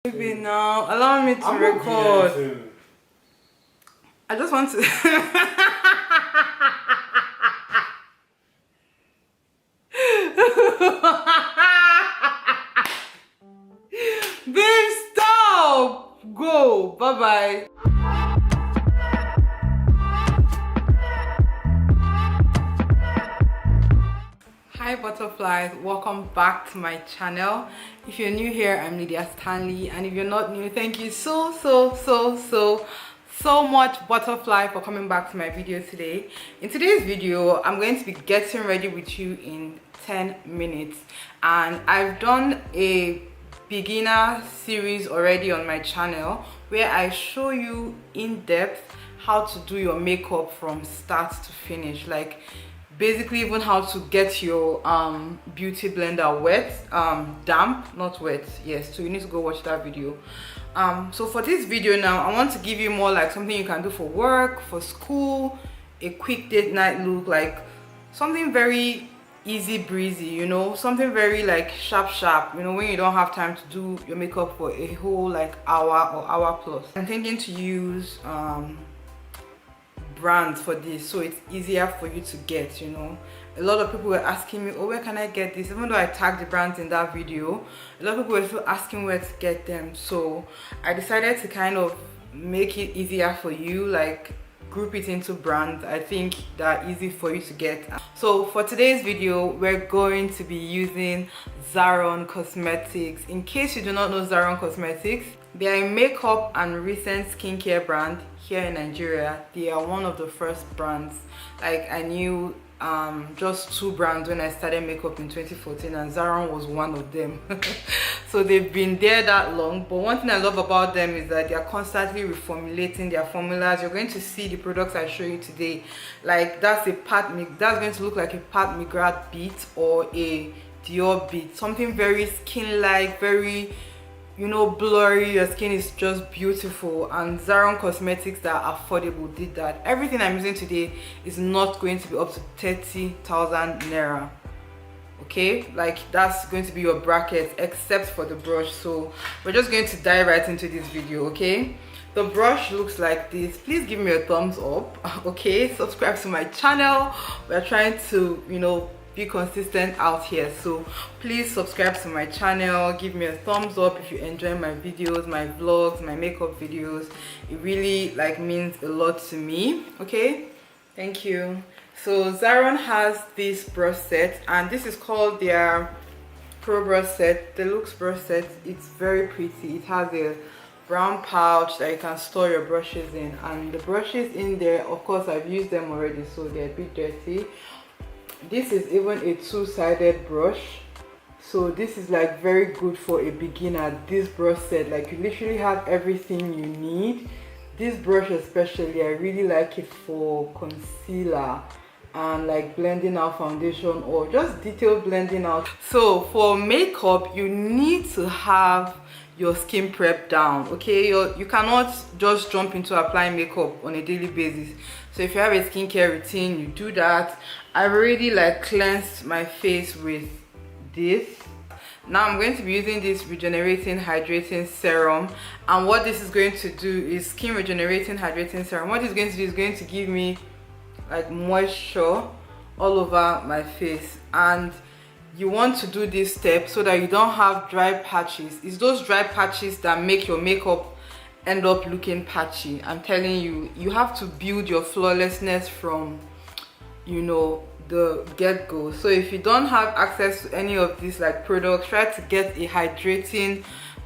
Baby, now allow me to record. I just want to. Babe, stop! Go. Bye bye. Hi butterflies, welcome back to my channel. If you're new here, I'm LYDIA Stanley, and if you're not new, thank you so much butterfly for coming back to my video today. In today's video, I'm going to be getting ready with you in 10 minutes, and I've done a beginner series already on my channel where I show you in depth how to do your makeup from start to finish, like basically even how to get your beauty blender wet, damp, not wet. Yes, so you need to go watch that video. So for this video now, I want to give you more like something you can do for work, for school, a quick date night look, like something very easy breezy, you know, something very like sharp, you know, when you don't have time to do your makeup for a whole like hour or hour plus. I'm thinking to use brands for this so it's easier for you to get, you know. A lot of people were asking me, oh, where can I get this? Even though I tagged the brands in that video, a lot of people were still asking where to get them. So I decided to kind of make it easier for you, like group it into brands I think that are easy for you to get. So for today's video, we're going to be using Zaron Cosmetics. In case you do not know Zaron Cosmetics, they are a makeup and recent skincare brand here in Nigeria. They are one of the first brands. Like I knew just 2 brands when I started makeup in 2014, and Zaron was one of them. So they've been there that long. But one thing I love about them is that they are constantly reformulating their formulas. You're going to see the products I show you today. Like that's going to look like a Pat McGrath beat or a Dior beat. Something very skin-like, very, you know, blurry. Your skin is just beautiful, and Zaron Cosmetics that are affordable did that. Everything I'm using today is not going to be up to 30,000 naira. Okay, like that's going to be your bracket except for the brush. So we're just going to dive right into this video. Okay, the brush looks like this. Please give me a thumbs up. Okay, subscribe to my channel. We're trying to, you know, be consistent out here, so please subscribe to my channel, give me a thumbs up if you enjoy my videos, my vlogs, my makeup videos. It really like means a lot to me. Okay, thank you. So Zaron has this brush set, and this is called their Pro brush set, deluxe brush set. It's very pretty. It has a brown pouch that you can store your brushes in, and the brushes in there, of course I've used them already, so they're a bit dirty. This is even a 2-sided brush, so this is like very good for a beginner. This brush set, like you literally have everything you need. This brush especially, I really like it for concealer and like blending out foundation or just detail blending out. So for makeup, you need to have your skin prep down. Okay, you cannot just jump into applying makeup on a daily basis. So if you have a skincare routine, you do that. I've already like cleansed my face with this. Now I'm going to be using this regenerating hydrating serum, and what this is going to do is skin regenerating hydrating serum. What it's going to do is going to give me like moisture all over my face, and you want to do this step so that you don't have dry patches. It's those dry patches that make your makeup end up looking patchy. I'm telling you, you have to build your flawlessness from, you know, the get-go. So if you don't have access to any of these like products, try to get a hydrating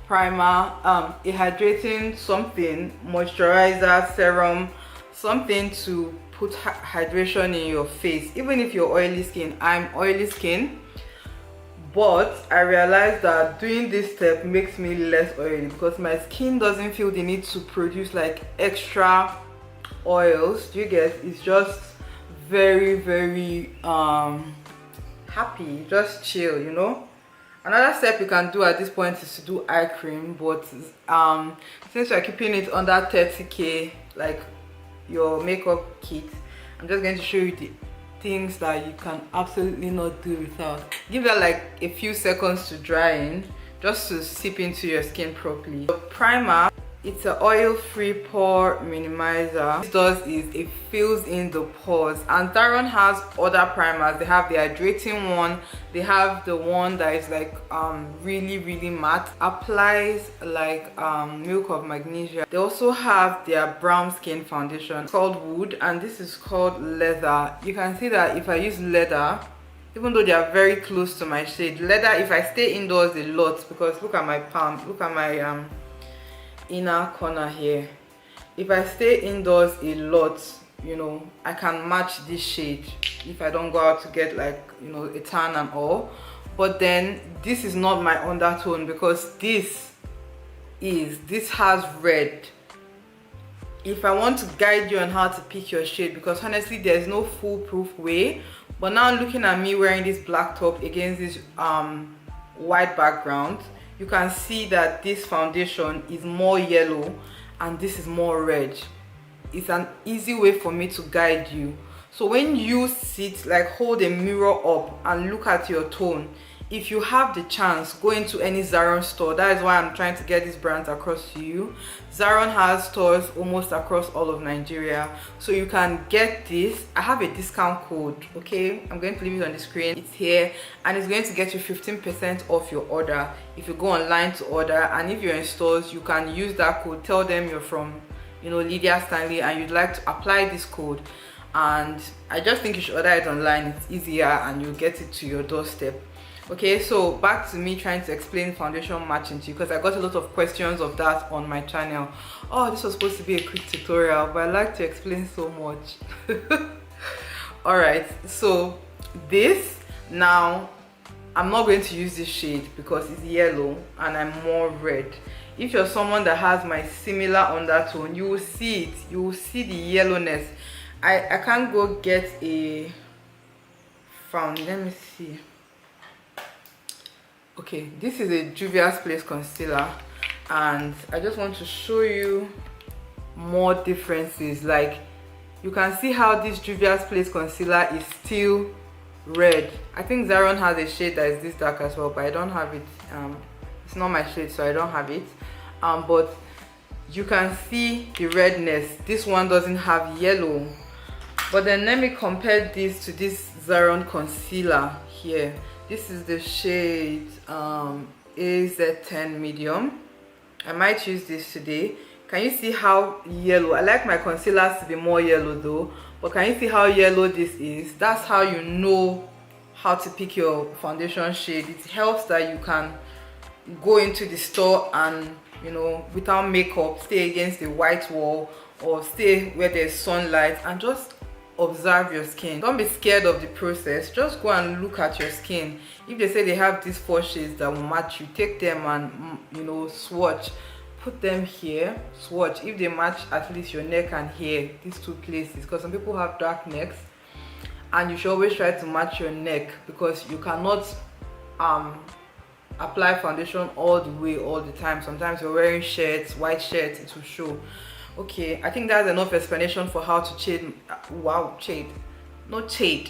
primer, a hydrating something, moisturizer, serum, something to put hydration in your face. Even if you're oily skin, I'm oily skin, but I realized that doing this step makes me less oily because my skin doesn't feel the need to produce like extra oils. Do you get? It's just very happy, just chill, you know. Another step you can do at this point is to do eye cream, but since you're keeping it under 30k, like your makeup kit, I'm just going to show you the things that you can absolutely not do without. Give that like a few seconds to dry in. just to seep into your skin properly. The primer, it's an oil-free pore minimizer. What it does is it fills in the pores, and Zaron has other primers. They have the hydrating one, they have the one that is like really matte, applies like milk of magnesia. They also have their BrownSkin foundation. It's called Wood, and this is called Leather. You can see that if I use Leather, even though they are very close to my shade, Leather, if I stay indoors a lot, because look at my palm, look at my inner corner here, if I stay indoors a lot, you know, I can match this shade if I don't go out to get like, you know, a tan and all. But then this is not my undertone, because this has red. If I want to guide you on how to pick your shade, because honestly there's no foolproof way, but now looking at me wearing this black top against this white background, you can see that this foundation is more yellow and this is more red. It's an easy way for me to guide you. So when you sit, like hold a mirror up and look at your tone, if you have the chance, go into any Zaron store. That is why I'm trying to get these brands across to you. Zaron has stores almost across all of Nigeria, so you can get this. I have a discount code, okay? I'm going to leave it on the screen. It's here, and it's going to get you 15% off your order if you go online to order. And if you're in stores, you can use that code. Tell them you're from, you know, LYDIA Stanley, and you'd like to apply this code. And I just think you should order it online. It's easier and you'll get it to your doorstep. Okay, so back to me trying to explain foundation matching to you, because I got a lot of questions of that on my channel. Oh, this was supposed to be a quick tutorial, but I like to explain so much. All right, so this, now I'm not going to use this shade because it's yellow and I'm more red. If you're someone that has my similar undertone, you will see it. You will see the yellowness. I can't go get a let me see. Okay, this is a Juvia's Place concealer, and I just want to show you more differences. Like, you can see how this Juvia's Place concealer is still red. I think Zaron has a shade that is this dark as well, but I don't have it. It's not my shade, so I don't have it. But you can see the redness. This one doesn't have yellow. But then let me compare this to this Zaron concealer here. This is the shade AZ10 medium. I might use this today. Can you see how yellow? I like my concealers to be more yellow though, but can you see how yellow this is? That's how you know how to pick your foundation shade. It helps that you can go into the store and, you know, without makeup, stay against the white wall or stay where there's sunlight and just observe your skin. Don't be scared of the process. Just go and look at your skin. If they say they have these 4 shades that will match you, take them and, you know, swatch. Put them here, swatch. If they match at least your neck and hair, these 2 places, because some people have dark necks, and you should always try to match your neck, because you cannot apply foundation all the way all the time. Sometimes you're wearing shirts, white shirts, it will show. Okay, I think that's enough explanation for how to shade. Wow, shade, not shade.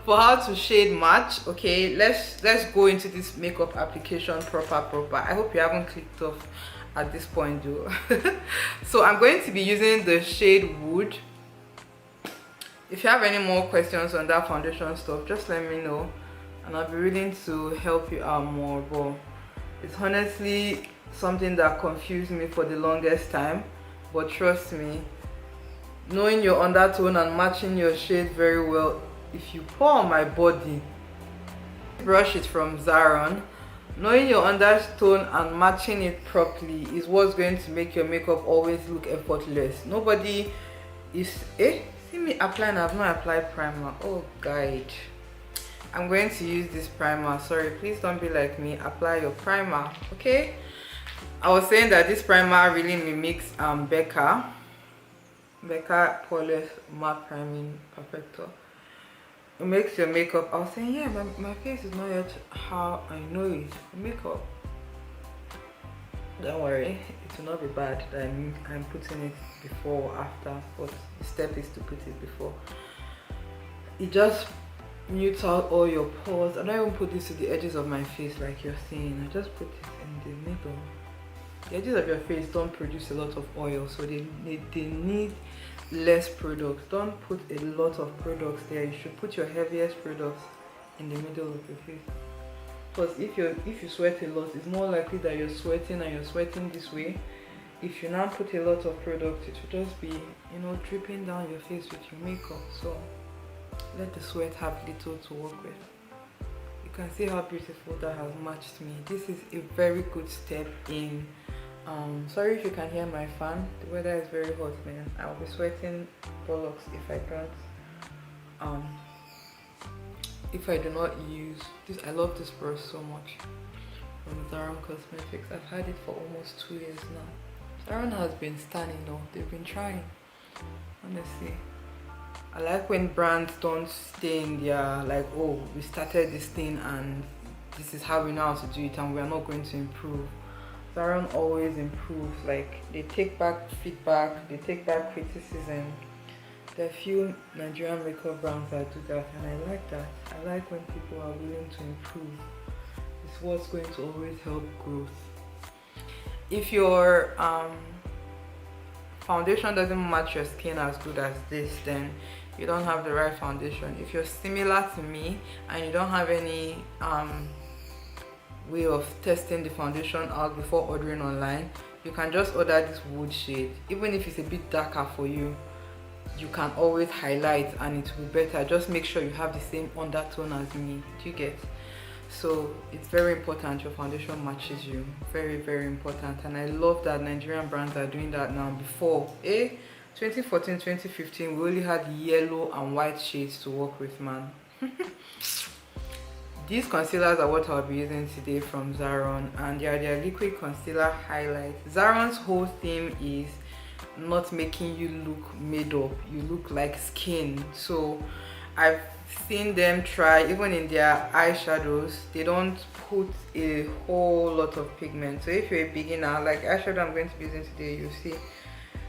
For how to shade match. Okay, let's go into this makeup application proper. I hope you haven't clicked off at this point though. So I'm going to be using the shade Wood. If you have any more questions on that foundation stuff, just let me know and I'll be willing to help you out more. But it's honestly something that confused me for the longest time, but trust me, knowing your undertone and matching your shade very well, if you pour on my body, brush it from Zaron, knowing your undertone and matching it properly is what's going to make your makeup always look effortless. Nobody is see me applying, I've not applied primer. Oh guide, I'm going to use this primer. Sorry, please don't be like me, apply your primer. Okay, I was saying that this primer really mimics Becca Poreless Matte Priming Perfector. It makes your makeup, I was saying, yeah, my face is not yet how I know it. Makeup, don't worry, it will not be bad that I'm putting it before or after, but the step is to put it before. It just mute out all your pores. I don't even put this to the edges of my face like you're seeing. I just put it in the middle. The edges of your face don't produce a lot of oil, so they need less products. Don't put a lot of products there. You should put your heaviest products in the middle of your face. Because if you sweat a lot, it's more likely that you're sweating and you're sweating this way. If you now put a lot of products, it will just be, you know, dripping down your face with your makeup. So let the sweat have little to work with. You can see how beautiful that has matched me. This is a very good step in sorry if you can hear my fan. The weather is very hot, man. I'll be sweating bollocks if I do not use this. I love this brush so much, from Zaron Cosmetics. I've had it for almost 2 years now. Zaron has been stunning though. They've been trying, honestly. I like when brands don't stay in their, like, oh, we started this thing and this is how we know how to do it and we are not going to improve. Zaron always improves. Like, they take back feedback, they take back criticism. There are few Nigerian makeup brands that do that, and I like that. I like when people are willing to improve. It's what's going to always help growth. If your foundation doesn't match your skin as good as this, then you don't have the right foundation. If you're similar to me and you don't have any way of testing the foundation out before ordering online, you can just order this wood shade. Even if it's a bit darker for you, you can always highlight and it will be better. Just make sure you have the same undertone as me. Do you get? So it's very important your foundation matches you. Very, very important. And I love that Nigerian brands are doing that now. Before 2014, 2015, we only had yellow and white shades to work with, man. These concealers are what I'll be using today from Zaron, and they are their liquid concealer highlight. Zaron's whole theme is not making you look made up, you look like skin. So I've seen them try, even in their eyeshadows, they don't put a whole lot of pigment. So if you're a beginner, like eyeshadow I'm going to be using today, you see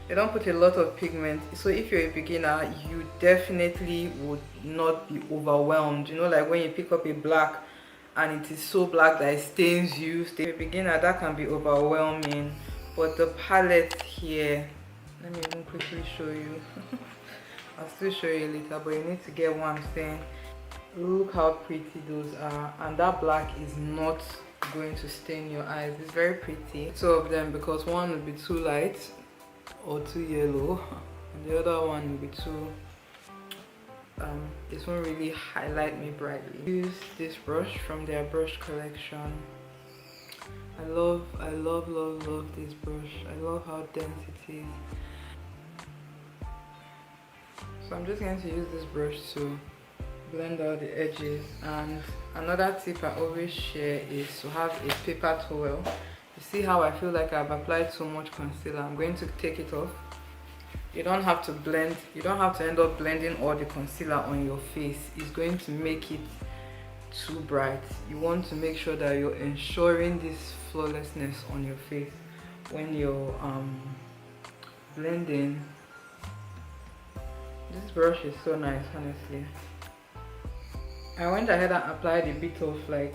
they don't put a lot of pigment. So if you're a beginner, you definitely would not be overwhelmed. You know, like when you pick up a black and it is so black that it stains you. If you're a beginner, that can be overwhelming. But the palette here, let me even quickly show you. I'll still show you later, but you need to get what I'm saying. Look how pretty those are, and that black is not going to stain your eyes. It's very pretty. Two of them, because one will be too light or too yellow, and the other one will be too this one really highlight me brightly. Use this brush from their brush collection. I love this brush. I love how dense it is. So I'm just going to use this brush to blend out the edges. And another tip I always share is to have a paper towel. You see how I feel like I've applied so much concealer? I'm going to take it off. You don't have to blend, you don't have to end up blending all the concealer on your face. It's going to make it too bright. You want to make sure that you're ensuring this flawlessness on your face when you're blending. This brush is so nice, honestly. I went ahead and applied a bit of like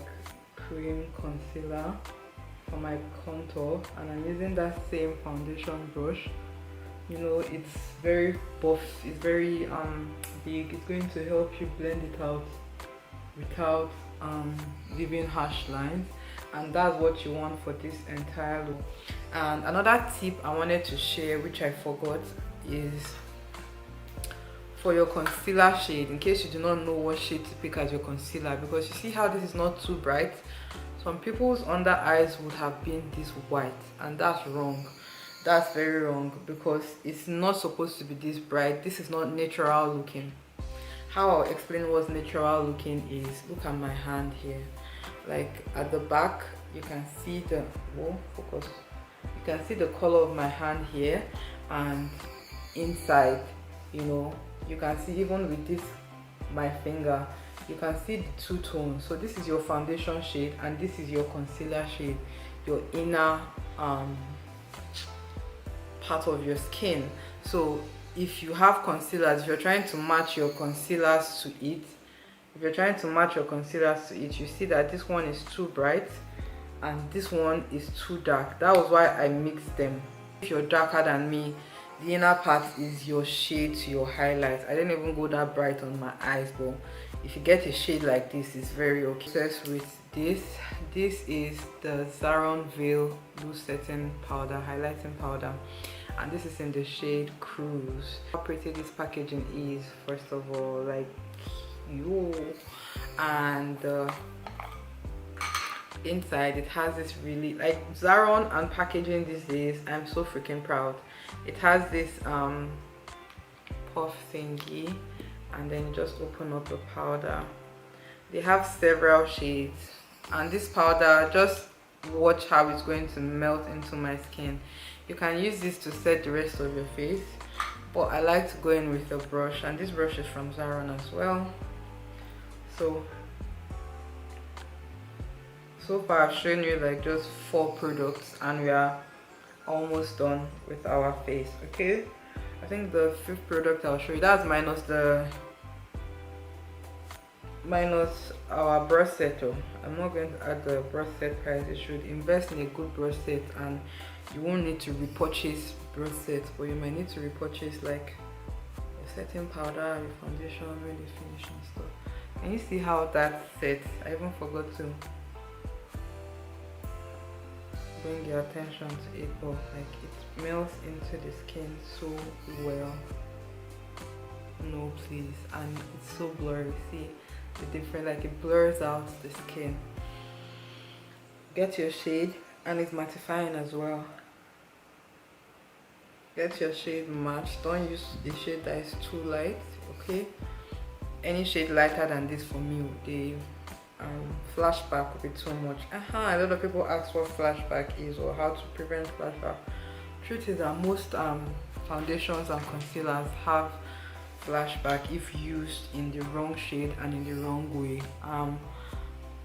cream concealer for my contour, and I'm using that same foundation brush. You know, it's very buff, it's very big. It's going to help you blend it out without leaving harsh lines, and that's what you want for this entire look. And another tip I wanted to share, which I forgot, is for your concealer shade, in case you do not know what shade to pick as your concealer, because you see how this is not too bright. Some people's under eyes would have been this white, and that's wrong. That's very wrong, because it's not supposed to be this bright. This is not natural looking. How I'll explain what's natural looking is, look at my hand here. Like at the back, you can see the, whoa, focus. You can see the color of my hand here, and inside, you know, you can see even with this, my finger, you can see the two tones. So this is your foundation shade and this is your concealer shade, your inner part of your skin. So if you have concealers, if you're trying to match your concealers to it, if you're trying to match your concealers to it, you see that this one is too bright and this one is too dark. That was why I mixed them. If you're darker than me, the inner part is your shade to your highlights. I didn't even go that bright on my eyes, but if you get a shade like this, it's very okay. First with this is the Zaron Veil Loose Setting Powder, highlighting powder, and this is in the shade Cruise. How pretty this packaging is, first of all, like you. And inside it has this really, like, Zaron and packaging these days, I'm so freaking proud. It has this puff thingy, and then you just open up the powder. They have several shades, and this powder, just watch how it's going to melt into my skin. You can use this to set the rest of your face, but I like to go in with a brush, and this brush is from Zaron as well. So far I've shown you like just 4 products, and we are almost done with our face. Okay, I think the 5th product I'll show you, that's minus our brush set. I'm not going to add the brush set price. You should invest in a good brush set, and you won't need to repurchase brush sets, but you might need to repurchase like a setting powder, your foundation, when you finish and stuff. Can you see how that sets? I even forgot to bring your attention to it, but like it melts into the skin so well. No, please. And it's so blurry. See the difference, like it blurs out the skin. Get your shade, and it's mattifying as well. Get your shade matched. Don't use a shade that is too light, okay? Any shade lighter than this for me, the flashback will be too much. A lot of people ask what flashback is or how to prevent flashback. Truth is that most foundations and concealers have flashback if used in the wrong shade and in the wrong way.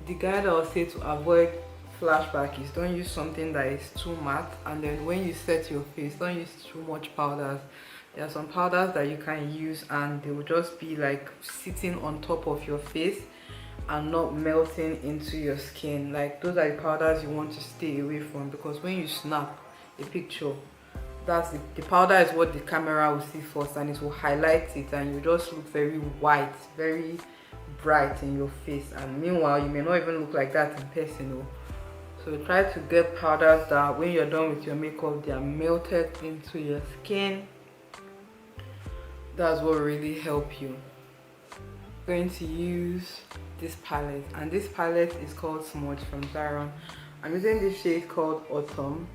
The guide I would say to avoid flashback is don't use something that is too matte, and then when you set your face, don't use too much powders. There are some powders that you can use and they will just be like sitting on top of your face and not melting into your skin. Like those are the powders you want to stay away from, because when you snap a picture, that's the powder is what the camera will see first, and it will highlight it, and you just look very white, very bright in your face, and meanwhile you may not even look like that in person. So try to get powders that when you're done with your makeup, they are melted into your skin. That's what really help you. I'm going to use this palette, and this palette is called Smudge from Zaron. I'm using this shade called Autumn,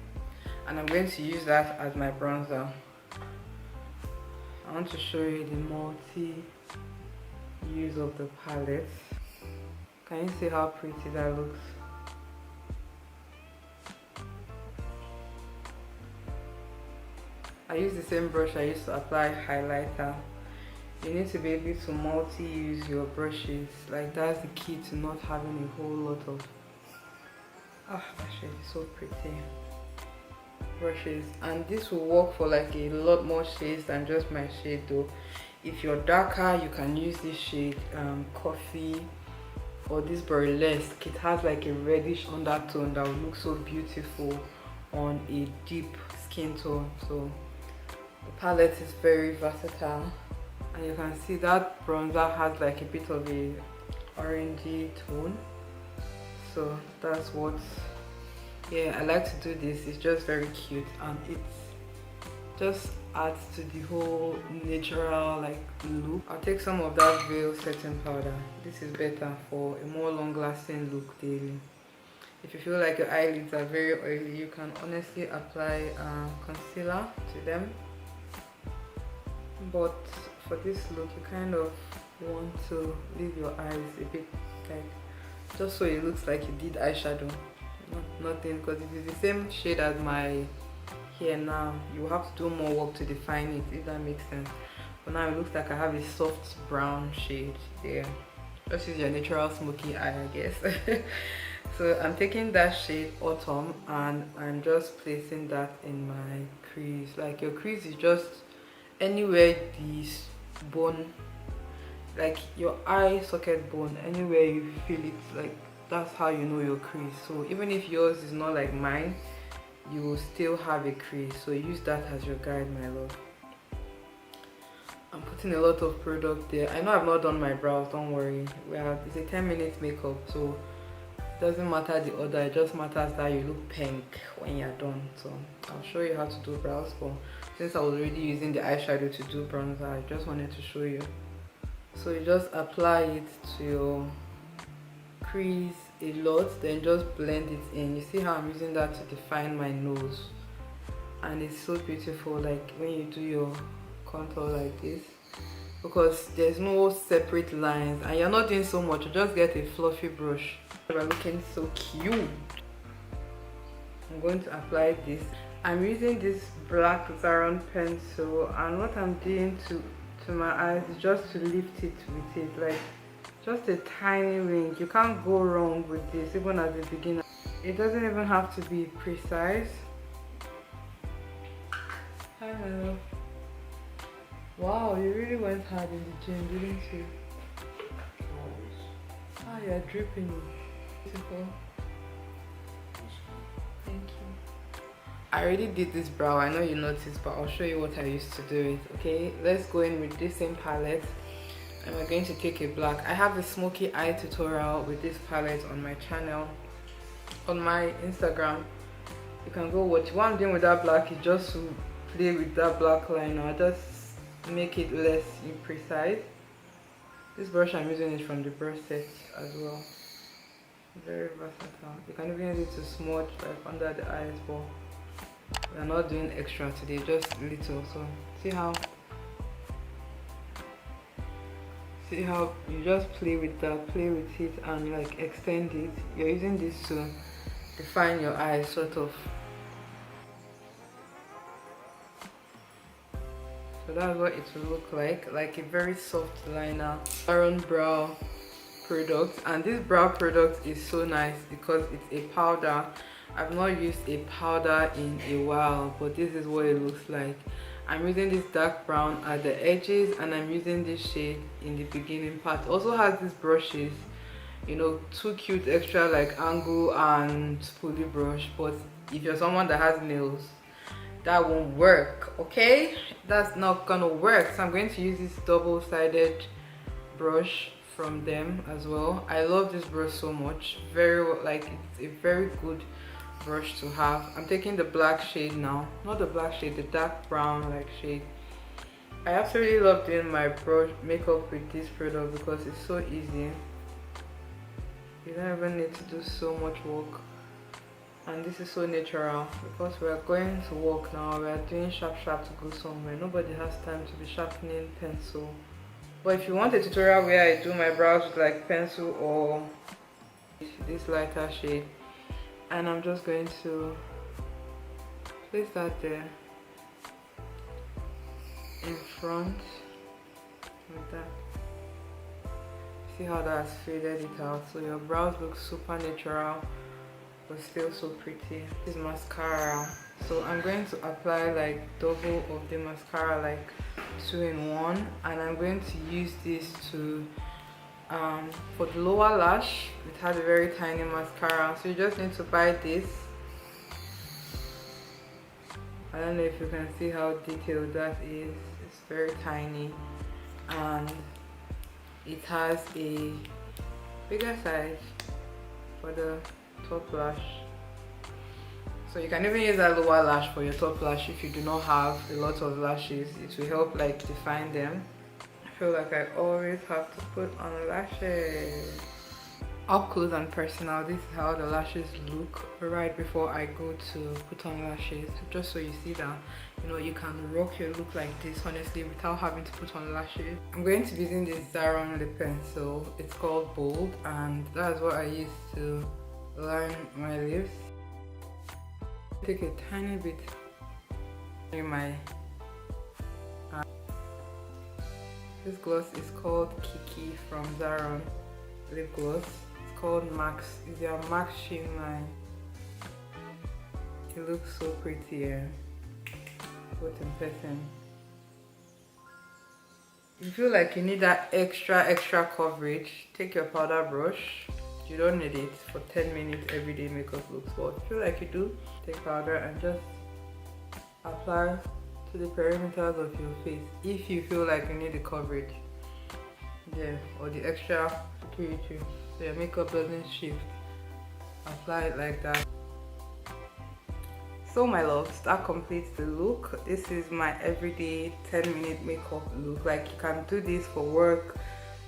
and I'm going to use that as my bronzer. I want to show you the multi-use of the palette. Can you see how pretty that looks? I use the same brush I used to apply highlighter. You need to be able to multi-use your brushes. Like that's the key to not having a whole lot of that shade is so pretty brushes. And this will work for like a lot more shades than just my shade though. If you're darker, you can use this shade Coffee or this Burlesque. It has like a reddish undertone that will look so beautiful on a deep skin tone. So the palette is very versatile, and you can see that bronzer has like a bit of a orangey tone. So that's what, yeah, I like to do this. It's just very cute, and it just adds to the whole natural like look. I'll take some of that Veil setting powder. This is better for a more long lasting look daily. If you feel like your eyelids are very oily, you can honestly apply concealer to them. But for this look, you kind of want to leave your eyes a bit like, just so it looks like you did eyeshadow. Nothing, because it is the same shade as my hair now. You have to do more work to define it, if that makes sense. But now it looks like I have a soft brown shade there. Just use your natural smoky eye, I guess. So I'm taking that shade Autumn, and I'm just placing that in my crease. Like your crease is just anywhere the bone like your eye socket bone, anywhere you feel it, like that's how you know your crease. So even if yours is not like mine, you will still have a crease, so use that as your guide, my love. I'm putting a lot of product there. I know I've not done my brows, don't worry. It's a 10-minute makeup, so it doesn't matter the order, it just matters that you look pink when you're done. So I'll show you how to do brows, but since I was already using the eyeshadow to do bronzer, I just wanted to show you. So you just apply it to your crease a lot, then just blend it in. You see how I'm using that to define my nose, and it's so beautiful, like when you do your contour like this, because there's no separate lines and you're not doing so much. You just get a fluffy brush. We're looking so cute. I'm going to apply this. I'm using this black Zaron pencil, and what I'm doing to my eyes is just to lift it with it, like just a tiny wing. You can't go wrong with this, even as a beginner. It doesn't even have to be precise. Hi, my love. Wow, you really went hard in the gym, didn't you? Ah, you're dripping. Beautiful. Thank you. I already did this brow, I know you noticed, but I'll show you what I used to do it. Okay, let's go in with this same palette, and we're going to take a black. I have a smoky eye tutorial with this palette on my channel, on my Instagram. You can go watch. What I'm doing with that black is just to play with that black liner, just make it less imprecise. This brush I'm using is from the brush set as well. Very versatile. You can even use it to smudge like under the eyes, but we're not doing extra today, just little. So see how you just play with that, play with it, and like extend it. You're using this to define your eyes, sort of. So that's what it will look like a very soft liner. Zaron brow product, and this brow product is so nice because it's a powder. I've not used a powder in a while, but this is what it looks like. I'm using this dark brown at the edges, and I'm using this shade in the beginning part. It also has these brushes, you know, two cute extra like angle and spoolie brush, but if you're someone that has nails, that won't work. Okay, that's not gonna work. So I'm going to use this double-sided brush from them as well. I love this brush so much. Like it's a very good brush to have. I'm taking the black shade now, not the black shade, the dark brown like shade. I absolutely love doing my brush makeup with this product because it's so easy. You don't even need to do so much work, and this is so natural because we are going to work now. We are doing sharp to go somewhere. Nobody has time to be sharpening pencil. But if you want a tutorial where I do my brows with like pencil or this lighter shade, and I'm just going to place that there in front like that. See how that's faded it out, so your brows look super natural but still so pretty. This is mascara, so I'm going to apply like double of the mascara, like 2 in 1, and I'm going to use this to for the lower lash. It has a very tiny mascara, so you just need to buy this. I don't know if you can see how detailed that is. It's very tiny, and it has a bigger size for the top lash. So you can even use that lower lash for your top lash if you do not have a lot of lashes. It will help like define them. I feel like I always have to put on lashes. Up close and personal, this is how the lashes look right before I go to put on lashes, just so you see that, you know, you can rock your look like this honestly without having to put on lashes. I'm going to be using this Zaron lip pencil. It's called Bold, and that's what I use to line my lips. Take a tiny bit in my eye. This gloss is called Kiki from Zaron lip gloss. It's called Max. It's their Max Sheen line. It looks so pretty, both in person. If you feel like you need that extra coverage, take your powder brush. You don't need it for 10 minutes everyday makeup looks, but if you feel like you do, take powder and just apply to the perimeters of your face if you feel like you need the coverage, yeah, or the extra security so your makeup doesn't shift. Apply it like that. So my loves, that completes the look. This is my everyday 10-minute makeup look. Like, you can do this for work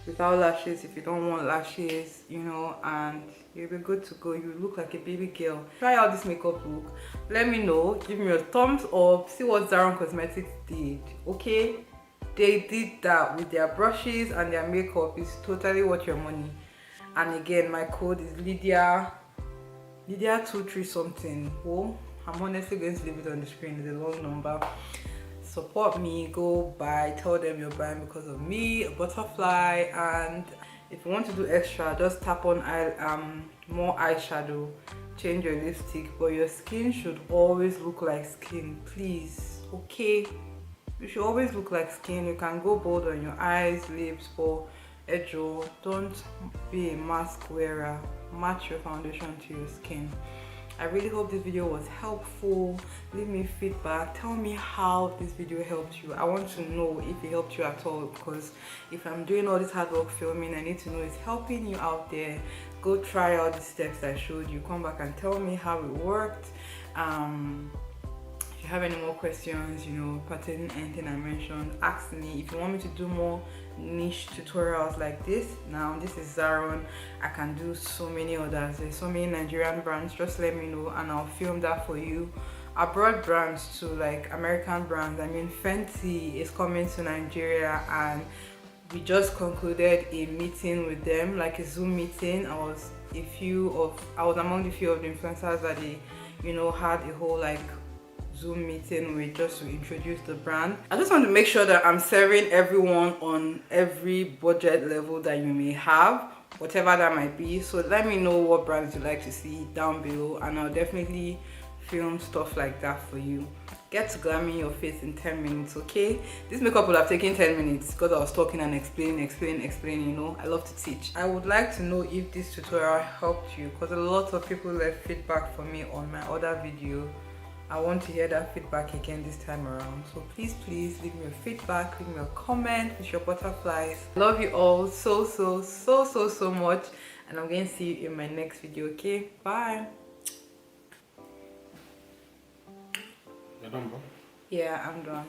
without lashes if you don't want lashes, you know, and you'll be good to go. You look like a baby girl. Try out this makeup look. Let me know. Give me a thumbs up. See what Zaron Cosmetics did. Okay, they did that with their brushes and their makeup. It's totally worth your money. And again, my code is Lydia 23 something. Oh, I'm honestly going to leave it on the screen. It's a long number. Support me, go buy, tell them you're buying because of me, a butterfly. And if you want to do extra, just tap on more eyeshadow, change your lipstick, but your skin should always look like skin, please. Okay, you should always look like skin. You can go bold on your eyes, lips, but edge. Don't be a mask wearer. Match your foundation to your skin. I really hope this video was helpful. Leave me feedback. Tell me how this video helped you. I want to know if it helped you at all, because if I'm doing all this hard work filming, I need to know it's helping you out there. Go try out the steps I showed you. Come back and tell me how it worked. If you have any more questions, you know, pertaining anything I mentioned, ask me. If you want me to do more niche tutorials like this, now this is Zaron, I can do so many others. There's so many Nigerian brands. Just let me know and I'll film that for you. Abroad brands too, like American brands. I mean, Fenty is coming to Nigeria and we just concluded a meeting with them, like a Zoom meeting. I was among the few of the influencers that they, you know, had a whole like Zoom meeting with, just to introduce the brand. I just want to make sure that I'm serving everyone on every budget level that you may have, whatever that might be. So let me know what brands you'd like to see down below and I'll definitely film stuff like that for you. Get to glamming your face in 10 minutes, okay? This makeup would have taken 10 minutes because I was talking and explaining, you know. I love to teach. I would like to know if this tutorial helped you, because a lot of people left feedback for me on my other video. I want to hear that feedback again this time around. So please leave me a feedback, leave me a comment with your butterflies. Love you all so much, and I'm going to see you in my next video. Okay, bye. You're done, bro? Yeah, I'm done.